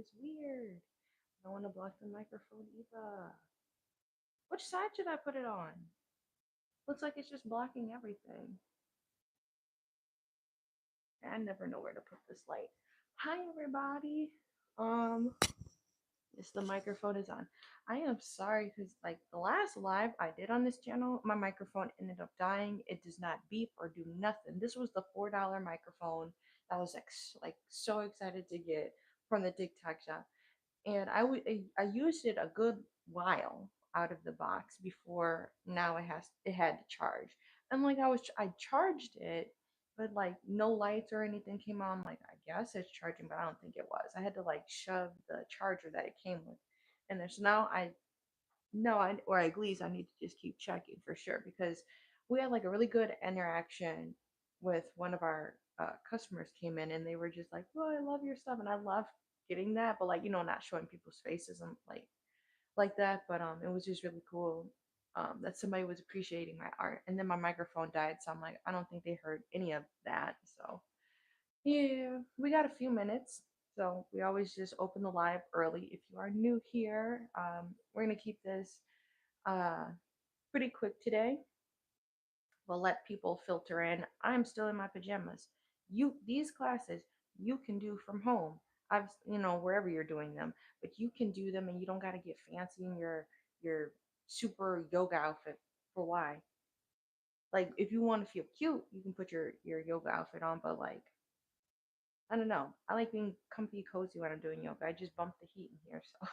is weird. I don't want to block the microphone either. Which side should I put it on? Looks like it's just blocking everything. I never know where to put this light. Hi everybody. Um, yes, the microphone is on. I am sorry because like the last live I did on this channel, my microphone ended up dying. It does not beep or do nothing. This was the $4 microphone that was like so excited to get from the TikTok shop, and I used it a good while out of the box before now it had to charge. And like I charged it, but like no lights or anything came on. Like I guess it's charging, but I don't think it was. I had to like shove the charger that it came with in there. So now I no, I or at least I need to just keep checking for sure because we had like a really good interaction with one of our customers came in and they were just like, "Well, I love your stuff," and I love getting that, but like not showing people's faces and like that. But it was just really cool that somebody was appreciating my art. And then my microphone died, so I'm like, I don't think they heard any of that. So yeah, we got a few minutes. So we always just open the live early. If you are new here, we're gonna keep this uh, pretty quick today. We'll let people filter in. I'm still in my pajamas. These classes you can do from home. Wherever you're doing them, but you can do them and you don't got to get fancy in your super yoga outfit. For why? Like if you want to feel cute, you can put your yoga outfit on, but like I don't know. I like being comfy, cozy when I'm doing yoga. I just bump the heat in here, so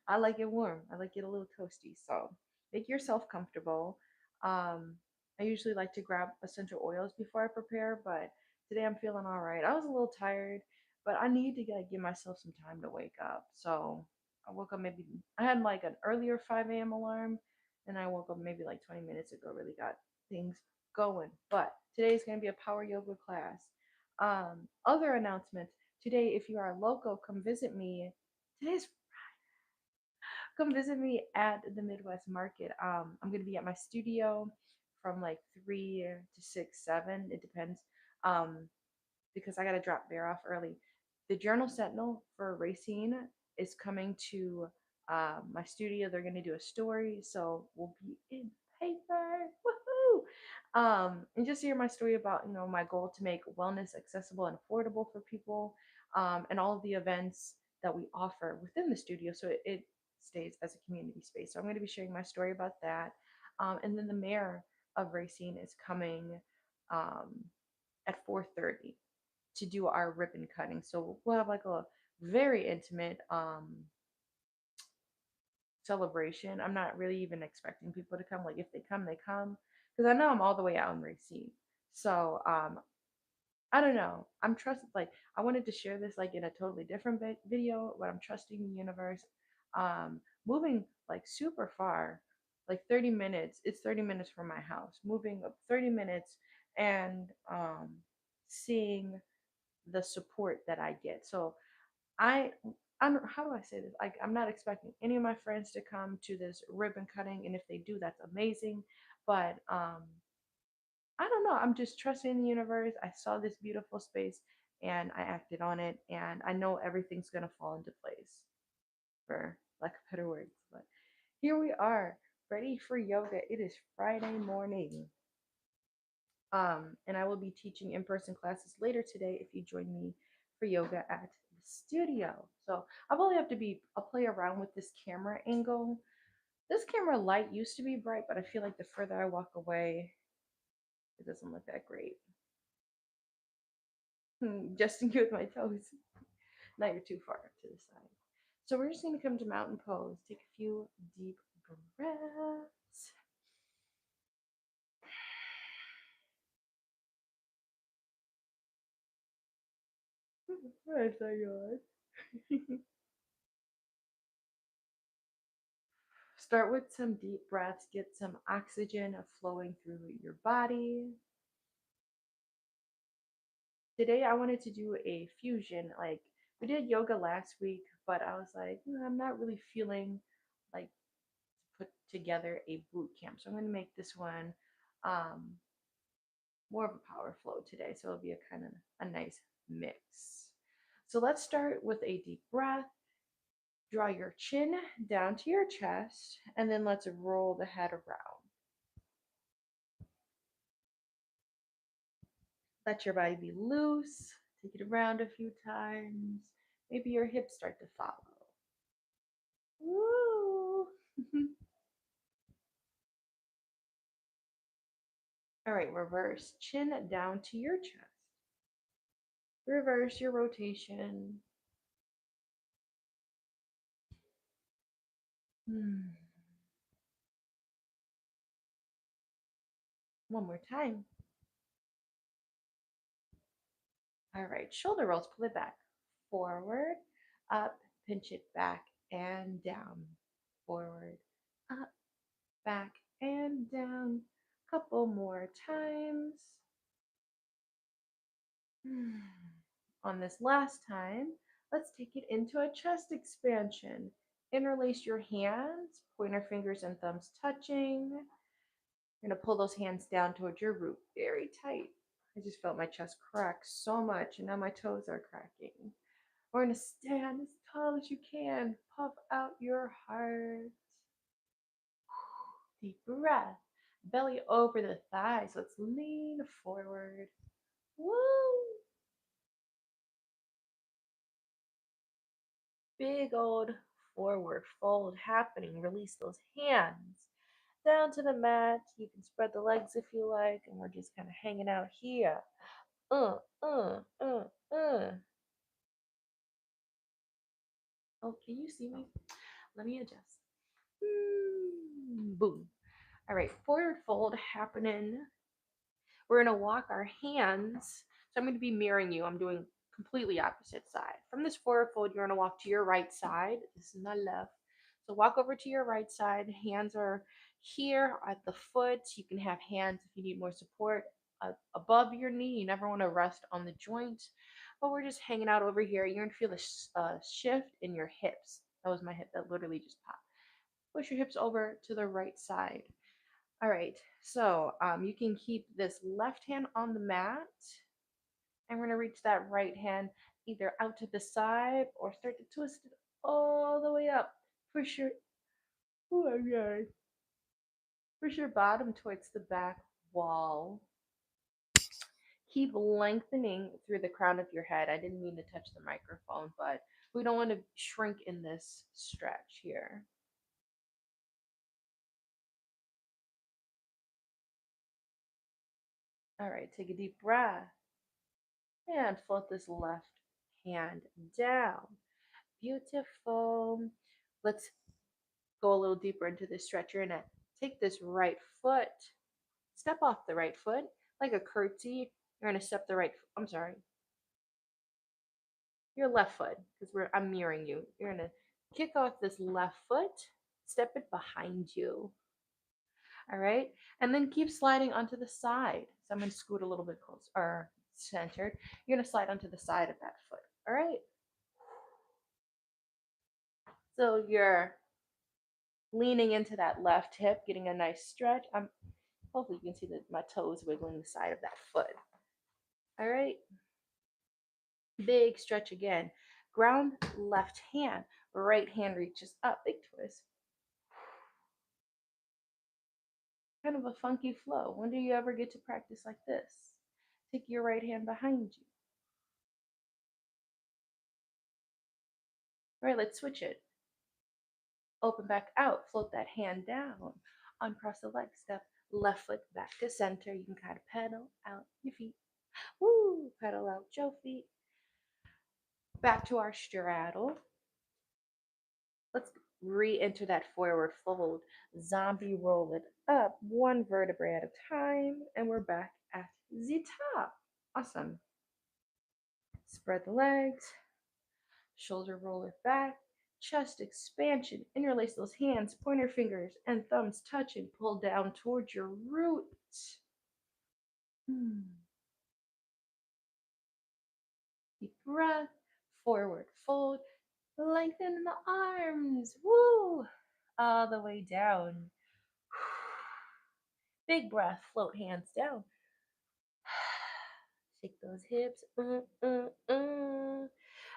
I like it warm. I like it a little toasty. So make yourself comfortable. Um, I usually like to grab essential oils before I prepare, but today I'm feeling all right. I was a little tired, but I need to give myself some time to wake up. So I woke up maybe I had like an earlier 5 a.m. alarm, and I woke up maybe like 20 minutes ago. Really got things going. But today is going to be a power yoga class. Other announcements today. If you are local, come visit me. Today's come visit me at the Midwest Market. I'm gonna be at my studio from like 3 to 6, 7. It depends. Um, because I gotta drop Bear off early. The Journal Sentinel for Racine is coming to my studio. They're gonna do a story, so we'll be in paper. Woohoo! And just hear my story about my goal to make wellness accessible and affordable for people, and all of the events that we offer within the studio, so it stays as a community space. So I'm going to be sharing my story about that, and then the mayor of Racine is coming um, at 4:30 to do our ribbon cutting. So we'll have like a very intimate celebration. I'm not really even expecting people to come. Like if they come, they come. Because I know I'm all the way out in Racine. So I don't know. I'm trusting. Like I wanted to share this like in a totally different video, but I'm trusting the universe. Moving like super far, like 30 minutes. It's 30 minutes from my house. Moving up 30 minutes and seeing the support that I get. So I I don't how do I say this? Like I'm not expecting any of my friends to come to this ribbon cutting, and if they do, that's amazing. But I don't know. I'm just trusting the universe. I saw this beautiful space and I acted on it, and I know everything's gonna fall into place, for lack of better words. But here we are, ready for yoga. It is Friday morning. And I will be teaching in-person classes later today if you join me for yoga at the studio. So I'll play around with this camera angle. This camera light used to be bright, but I feel like the further I walk away, it doesn't look that great. Just with my toes. Now you're too far to the side. So we're just gonna come to mountain pose. Take a few deep breaths. Where's that going? Start with some deep breaths, get some oxygen flowing through your body. Today, I wanted to do a fusion. Like, we did yoga last week, but I was like, I'm not really feeling like to put together a boot camp. So I'm going to make this one um, more of a power flow today. So it'll be a kind of a nice mix. So let's start with a deep breath. Draw your chin down to your chest, and then let's roll the head around. Let your body be loose. Take it around a few times. Maybe your hips start to follow. Woo! All right, reverse. Chin down to your chest. Reverse your rotation. One more time. All right, shoulder rolls, pull it back. Forward, up, pinch it back and down. Forward, up, back and down. Couple more times. On this last time, let's take it into a chest expansion. Interlace your hands, pointer fingers and thumbs touching. You're going to pull those hands down towards your root very tight. I just felt my chest crack so much, and now my toes are cracking. We're going to stand as tall as you can. Puff out your heart. Deep breath. Belly over the thighs. Let's lean forward. Woo! Big old forward fold happening. Release those hands down to the mat. You can spread the legs if you like, and we're just kind of hanging out here. Uh, uh, uh, uh. Oh, can you see me? Let me adjust. Boom. All right, forward fold happening. We're going to walk our hands. So I'm going to be mirroring you. I'm doing completely opposite side. From this forward fold, you're going to walk to your right side. This is my left. So walk over to your right side. Hands are here at the foot. You can have hands if you need more support above your knee. You never want to rest on the joint. But we're just hanging out over here. You're going to feel the shift in your hips. That was my hip that literally just popped. Push your hips over to the right side. All right, so you can keep this left hand on the mat. And we're gonna reach that right hand either out to the side or start to twist it all the way up. Push your, oh my God. Push your bottom towards the back wall. Keep lengthening through the crown of your head. I didn't mean to touch the microphone, but we don't want to shrink in this stretch here. All right, take a deep breath and float this left hand down. Beautiful. Let's go a little deeper into this stretch. You're gonna take this right foot, step off the right foot like a curtsy. You're gonna step the right, I'm sorry, your left foot, because I'm mirroring you. You're gonna kick off this left foot, step it behind you. All right, and then keep sliding onto the side. So I'm gonna scoot a little bit closer, or centered. You're gonna slide onto the side of that foot. All right. So you're leaning into that left hip, getting a nice stretch. Hopefully you can see that my toes wiggling the side of that foot. All right. Big stretch again. Ground left hand. Right hand reaches up. Big twist. Kind of a funky flow. When do you ever get to practice like this? Take your right hand behind you. All right, let's switch it. Open back out. Float that hand down. Uncross the leg. Step left foot back to center. You can kind of pedal out your feet. Woo! Pedal out your feet. Back to our straddle. Let's re-enter that forward fold. Zombie roll it up one vertebrae at a time, and we're back at the top. Awesome. Spread the legs, shoulder roll it back, chest expansion. Interlace those hands, pointer fingers and thumbs touch and pull down towards your root. Deep breath, forward fold, lengthen the arms. Woo! All the way down. Big breath, float hands down. Shake those hips.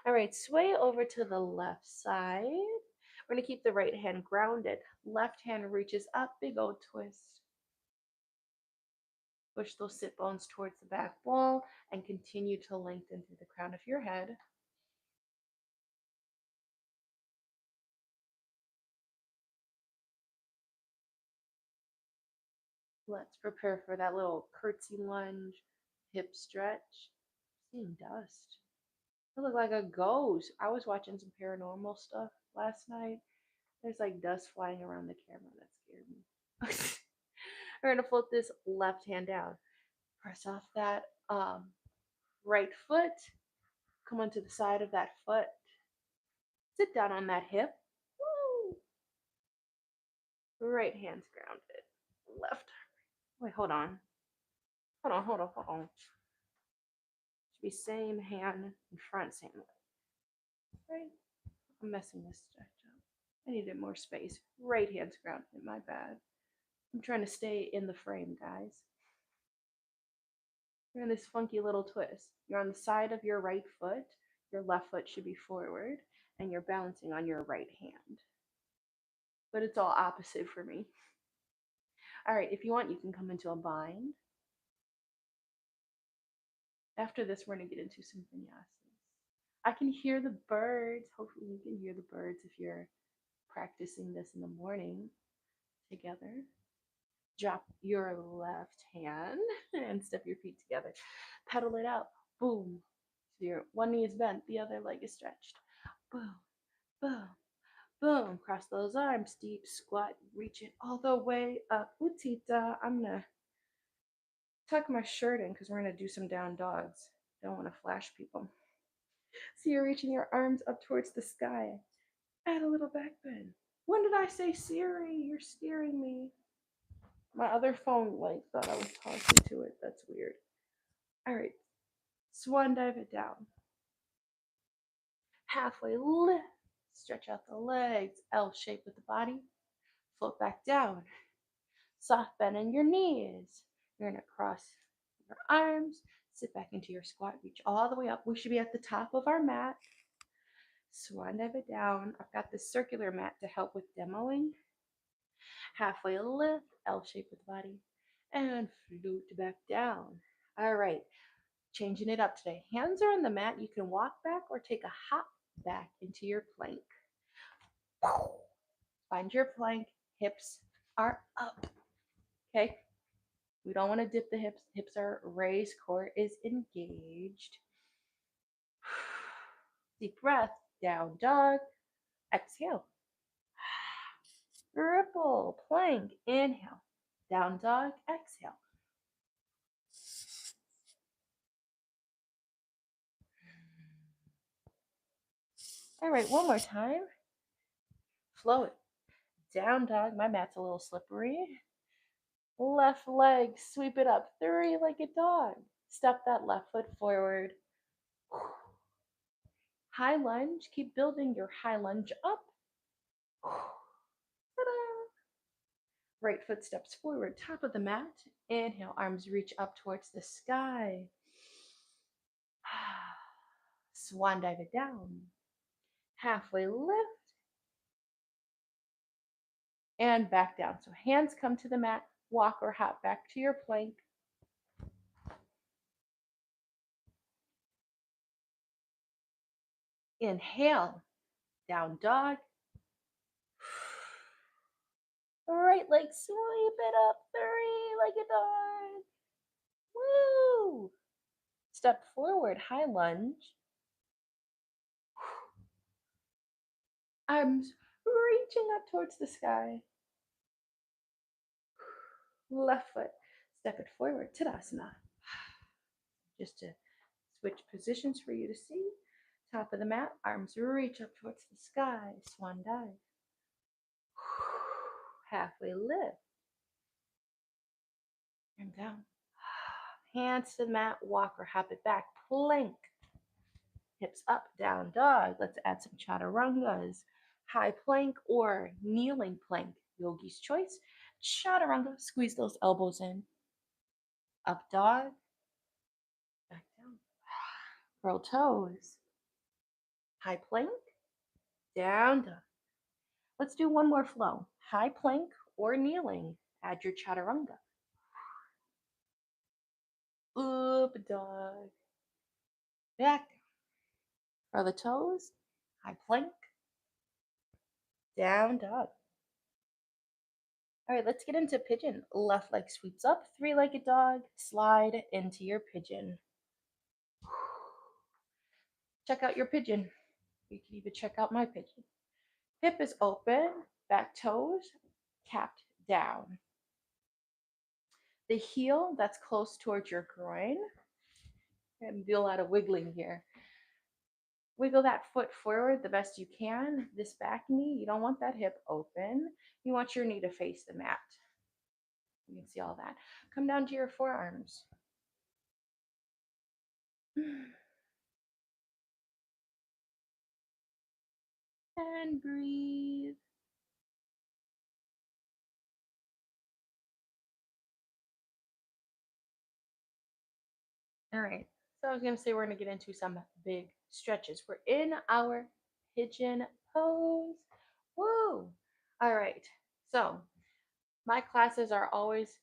All right, sway over to the left side. We're going to keep the right hand grounded. Left hand reaches up, big old twist. Push those sit bones towards the back wall and continue to lengthen through the crown of your head. Let's prepare for that little curtsy lunge, hip stretch. Seeing dust. I look like a ghost. I was watching some paranormal stuff last night. There's like dust flying around the camera. That scared me. We're gonna flip this left hand down. Press off that right foot. Come onto the side of that foot. Sit down on that hip. Woo! Right hand's grounded. Left. Wait, hold on. Hold on. Should be same hand in front, same leg. Right? I'm messing this stretch up. I needed more space. Right hand's grounded. My bad. I'm trying to stay in the frame, guys. You're in this funky little twist. You're on the side of your right foot. Your left foot should be forward, and you're balancing on your right hand. But it's all opposite for me. All right, if you want, you can come into a bind. After this, we're going to get into some vinyasas. I can hear the birds. Hopefully, you can hear the birds if you're practicing this in the morning together. Drop your left hand and step your feet together. Pedal it out. Boom. So your one knee is bent, the other leg is stretched. Boom, boom, boom. Cross those arms, deep squat, reach it all the way up. Utita. I'm gonna tuck my shirt in because we're gonna do some down dogs. Don't want to flash people. So you're reaching your arms up towards the sky. Add a little back bend. When did I say Siri? You're scaring me. My other phone like thought I was talking to it. That's weird. All right. Swan dive it down. Halfway lift. Stretch out the legs. L shape with the body. Float back down. Soft bend in your knees. You're going to cross your arms. Sit back into your squat. Reach all the way up. We should be at the top of our mat. Swan dive it down. I've got this circular mat to help with demoing. Halfway lift. L shape with the body. And float back down. All right. Changing it up today. Hands are on the mat. You can walk back or take a hop back into your plank. Find your plank. Hips are up. Okay. We don't want to dip the hips. Hips are raised. Core is engaged. Deep breath. Down dog. Exhale. Ripple. Plank. Inhale. Down dog. Exhale. All right, one more time. Flow it. Down dog. My mat's a little slippery. Left leg, sweep it up. Three-legged dog. Step that left foot forward. High lunge. Keep building your high lunge up. Ta-da! Right foot steps forward, top of the mat. Inhale, arms reach up towards the sky. Swan dive it down. Halfway lift. And back down. So hands come to the mat. Walk or hop back to your plank. Inhale, down dog. Right leg, sweep it up, three-legged dog. Woo! Step forward, high lunge. Arms reaching up towards the sky. Left foot, step it forward, Tadasana. Just to switch positions for you to see. Top of the mat, arms reach up towards the sky, swan dive. Halfway lift. And down. Hands to the mat, walk or hop it back, plank. Hips up, down dog. Let's add some chaturangas. High plank or kneeling plank, yogi's choice. Chaturanga, squeeze those elbows in. Up dog, back down. Curl toes. high plank, down dog. Let's do one more flow. High plank or kneeling. Add your chaturanga. Up dog. Back. Curl the toes. High plank. Down dog. All right, let's get into pigeon. Left leg sweeps up, three-legged dog. Slide into your pigeon. Check out your pigeon. You can even check out my pigeon. Hip is open, back toes tapped down. The heel that's close towards your groin. And do a lot of wiggling here. Wiggle that foot forward the best you can. This back knee, you don't want that hip open. You want your knee to face the mat. You can see all that. Come down to your forearms. And breathe. All right. So I was going to say we're going to get into some big stretches. We're in our pigeon pose. Woo! All right. So my classes are always,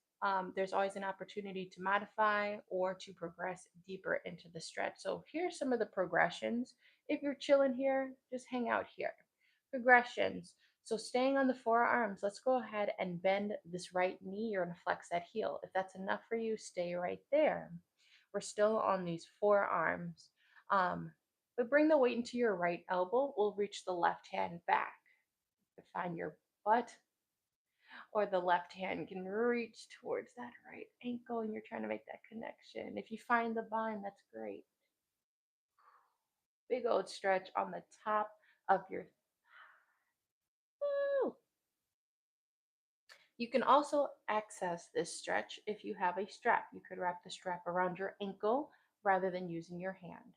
there's always an opportunity to modify or to progress deeper into the stretch. So here's some of the progressions. If you're chilling here, just hang out here. Progressions. So staying on the forearms, let's go ahead and bend this right knee. You're going to flex that heel. If that's enough for you, stay right there. We're still on these forearms. But bring the weight into your right elbow. We'll reach the left hand back. Find your butt, or the left hand can reach towards that right ankle and you're trying to make that connection. If you find the bind, that's great. Big old stretch on the top of your. Woo! You can also access this stretch if you have a strap. You could wrap the strap around your ankle rather than using your hand.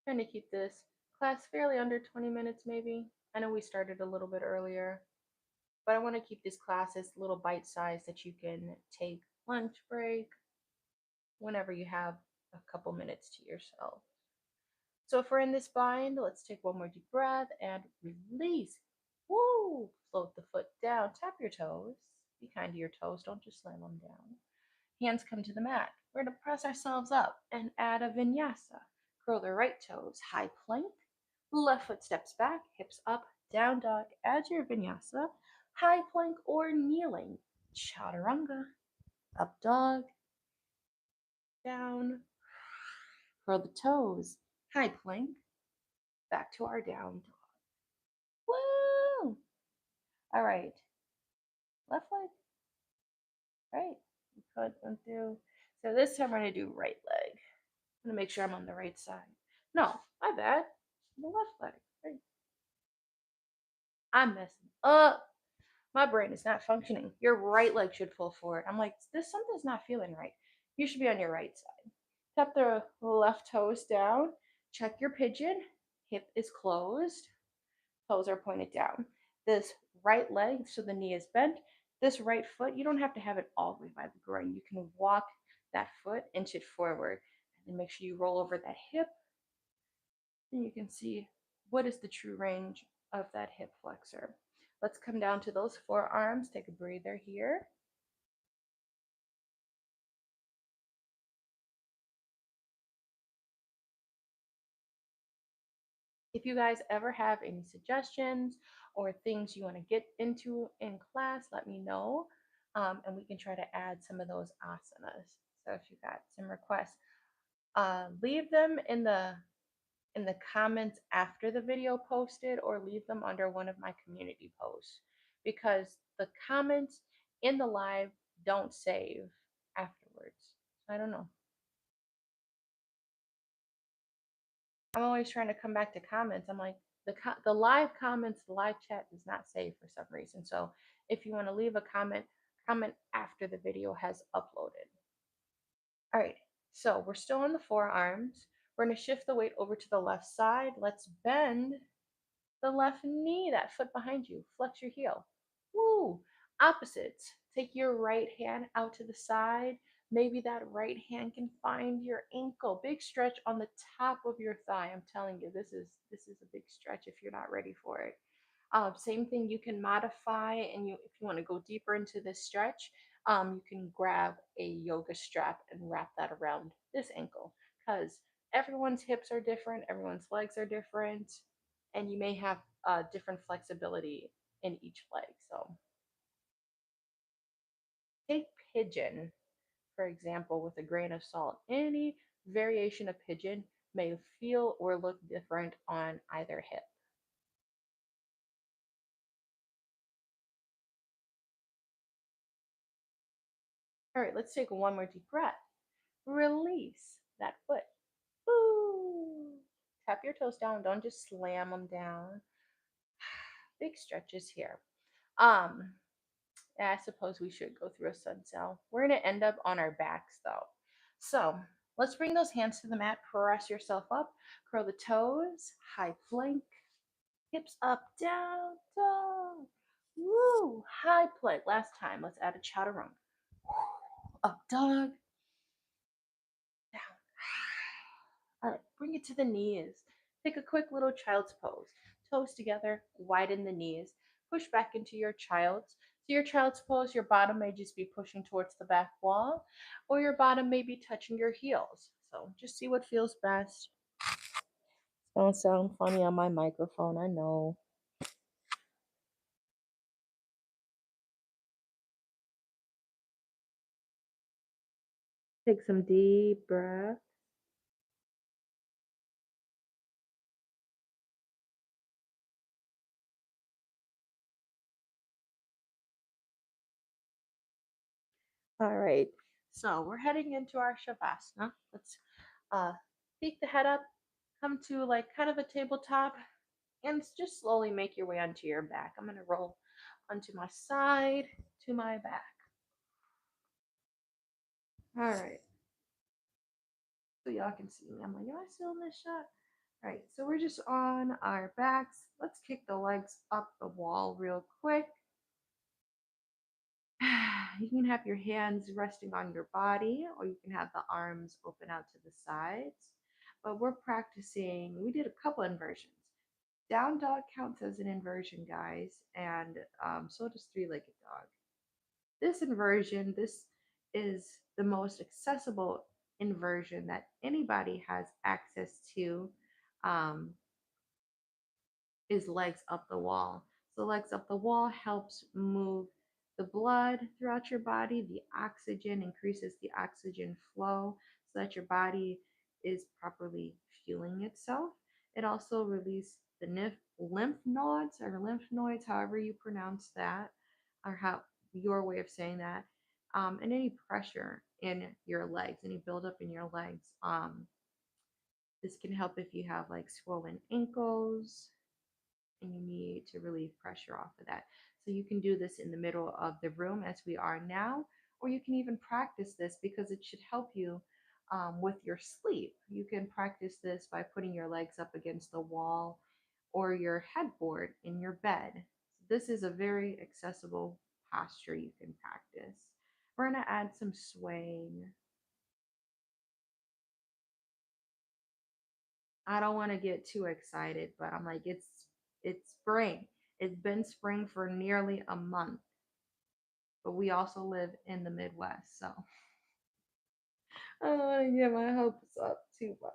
Trying to keep this class fairly under 20 minutes maybe. I know we started a little bit earlier, but I want to keep these classes a little bite sized that you can take lunch break whenever you have a couple minutes to yourself. So if we're in this bind, let's take one more deep breath and release. Woo! Float the foot down, tap your toes. Be kind to your toes, don't just slam them down. Hands come to the mat. We're going to press ourselves up and add a vinyasa. Curl the right toes, high plank. Left foot steps back, hips up, down dog. Add your vinyasa, high plank or kneeling. Chaturanga, up dog, down. Curl the toes, high plank, back to our down dog. Woo! All right. Left leg, right. Good, 1, 2. So this time we're going to do right leg. I'm going to make sure I'm on the right side. No, my bad. The left leg. Right. I'm messing up. My brain is not functioning. Your right leg should pull forward. I'm like, this something's not feeling right. You should be on your right side. Tap the left toes down. Check your pigeon. Hip is closed. Toes are pointed down. This right leg, so the knee is bent. This right foot, you don't have to have it all the way by the groin. You can walk that foot, inch it forward, and then make sure you roll over that hip. And you can see what is the true range of that hip flexor. Let's come down to those forearms. Take a breather here. If you guys ever have any suggestions or things you want to get into in class, let me know, and we can try to add some of those asanas. So if you got some requests, leave them in the comments after the video posted, or leave them under one of my community posts, because the comments in the live don't save afterwards. I don't know. I'm always trying to come back to comments. I'm like, the live comments, the live chat does not save for some reason. So if you want to leave a comment, comment after the video has uploaded. All right, so we're still on the forearms. We're going to shift the weight over to the left side. Let's bend the left knee, that foot behind you. Flex your heel. Woo! Opposites. Take your right hand out to the side. Maybe that right hand can find your ankle. Big stretch on the top of your thigh. I'm telling you, this is a big stretch if you're not ready for it. Same thing, you can modify, and you if you want to go deeper into this stretch, you can grab a yoga strap and wrap that around this ankle because everyone's hips are different, everyone's legs are different, and you may have different flexibility in each leg. So take pigeon, for example, with a grain of salt. Any variation of pigeon may feel or look different on either hip. All right, let's take one more deep breath. Release that foot. Ooh. Tap your toes down. Don't just slam them down. Big stretches here. Um, I suppose we should go through a sun cell. We're gonna end up on our backs though. So let's bring those hands to the mat. Press yourself up. Curl the toes. High plank. Hips up, down, down. Woo! High plank. Last time. Let's add a chaturanga. Up dog. Down. All right, bring it to the knees. Take a quick little child's pose. Toes together, widen the knees. Push back into your child's. So your child's pose, your bottom may just be pushing towards the back wall, or your bottom may be touching your heels. So just see what feels best. Don't sound funny on my microphone, I know. Take some deep breath. All right, so we're heading into our shavasana. Let's peek the head up, come to like kind of a tabletop, and just slowly make your way onto your back. I'm gonna roll onto my side to my back. All right, so y'all can see me. I'm like, am I still in this shot? All right, so we're just on our backs. Let's kick the legs up the wall real quick. You can have your hands resting on your body, or you can have the arms open out to the sides. But we're practicing, we did a couple inversions. Down dog counts as an inversion, guys, and so does three-legged dog. This inversion, this is the most accessible inversion that anybody has access to. Um, is legs up the wall. So legs up the wall helps move the blood throughout your body. The oxygen increases the oxygen flow so that your body is properly fueling itself. It also releases the lymph nodes or lymph nodes, however you pronounce that, or how your way of saying that, and any pressure in your legs, any buildup in your legs. This can help if you have like swollen ankles, and you need to relieve pressure off of that. So you can do this in the middle of the room as we are now, or you can even practice this because it should help you with your sleep. You can practice this by putting your legs up against the wall or your headboard in your bed. This is a very accessible posture you can practice. We're going to add some swaying. I don't want to get too excited, but I'm like, it's spring. It's been spring for nearly a month, but we also live in the Midwest, so I don't want to get my hopes up too much.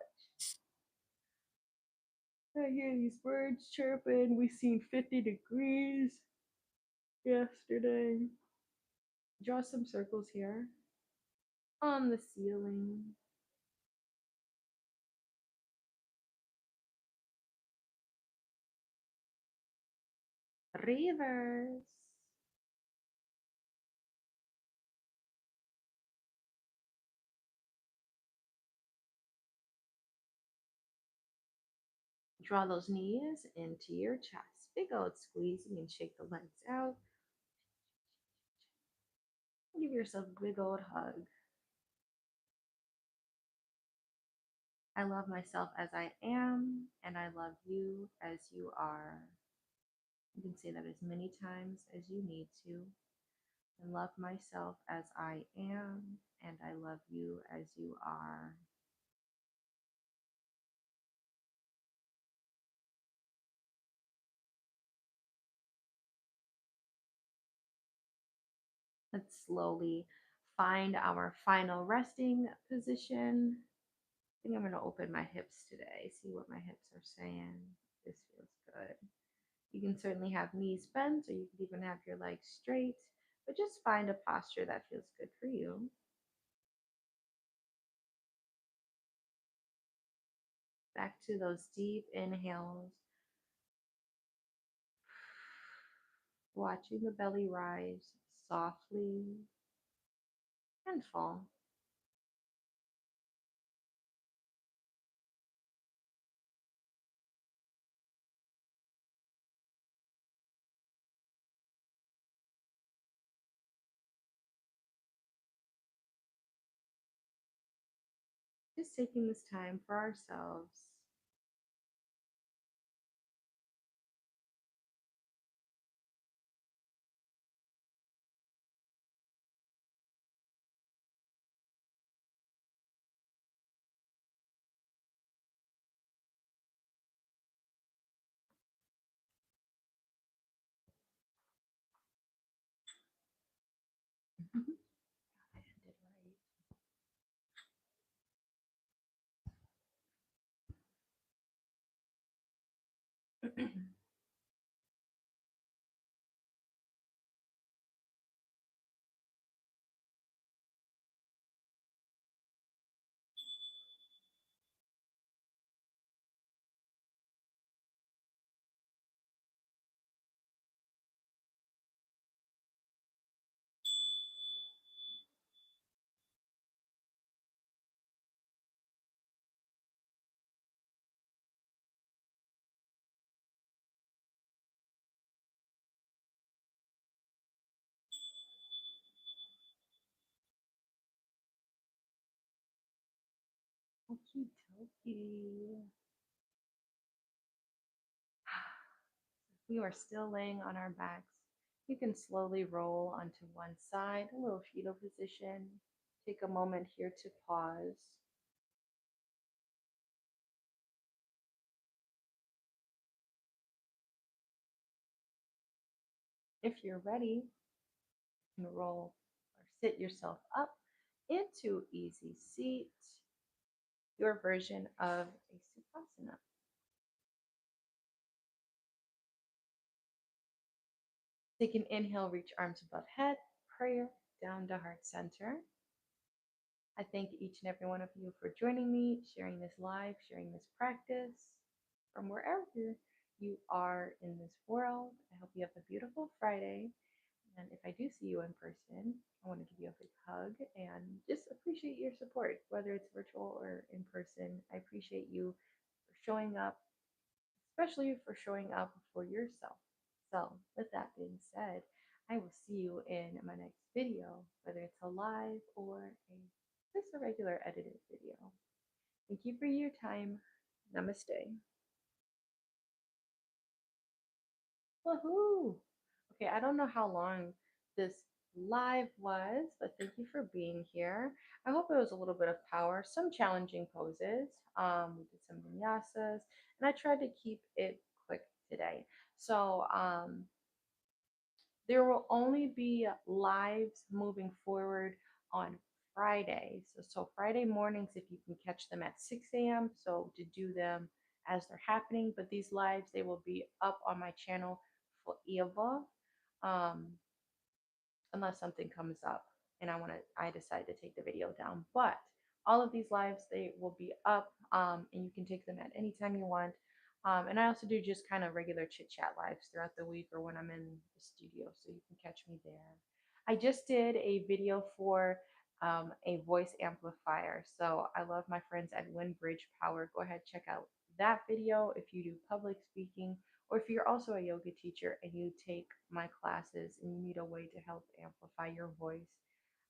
I hear these birds chirping. We seen 50 degrees yesterday. Draw some circles here on the ceiling. Reverse. Draw those knees into your chest. Big old squeeze. You can shake the legs out. Give yourself a big old hug. I love myself as I am, and I love you as you are. You can say that as many times as you need to. I love myself as I am, and I love you as you are. Let's slowly find our final resting position. I think I'm going to open my hips today, see what my hips are saying. This feels good. You can certainly have knees bent, or you could even have your legs straight, but just find a posture that feels good for you. Back to those deep inhales, watching the belly rise softly and fall. Just taking this time for ourselves. I ended right. Okie dokie. We are still laying on our backs. You can slowly roll onto one side, a little fetal position. Take a moment here to pause. If you're ready, you can roll or sit yourself up into easy seat, your version of a sukhasana. Take an inhale, reach arms above head, prayer down to heart center. I thank each and every one of you for joining me, sharing this live, sharing this practice from wherever you are in this world. I hope you have a beautiful Friday. And if I do see you in person, I want to give you a big hug and just appreciate your support, whether it's virtual or in person. I appreciate you for showing up, especially for showing up for yourself. So, with that being said, I will see you in my next video, whether it's a live or just a regular edited video. Thank you for your time. Namaste. Woohoo! Okay, I don't know how long this live was, but thank you for being here. I hope it was a little bit of power, some challenging poses. We did some vinyasas, and I tried to keep it quick today. So, there will only be lives moving forward on Friday. So Friday mornings, if you can catch them at 6 a.m. So to do them as they're happening, but these lives, they will be up on my channel for Eva. Um, unless something comes up and I decide to take the video down. But all of these lives, they will be up, and you can take them at any time you want. And I also do just kind of regular chit chat lives throughout the week or when I'm in the studio, so you can catch me there. I just did a video for a voice amplifier. So I love my friends at Windbridge Power. Go ahead, check out that video if you do public speaking, or if you're also a yoga teacher and you take my classes and you need a way to help amplify your voice.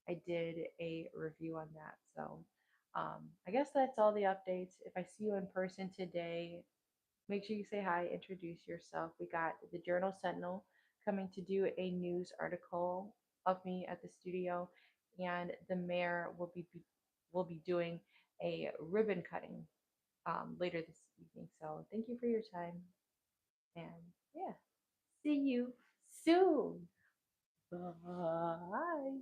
I did a review on that. So I guess that's all the updates. If I see you in person today, make sure you say hi, introduce yourself. We got the Journal Sentinel coming to do a news article of me at the studio. and the mayor will be doing a ribbon cutting later this evening. So thank you for your time, and yeah, see you soon. Bye.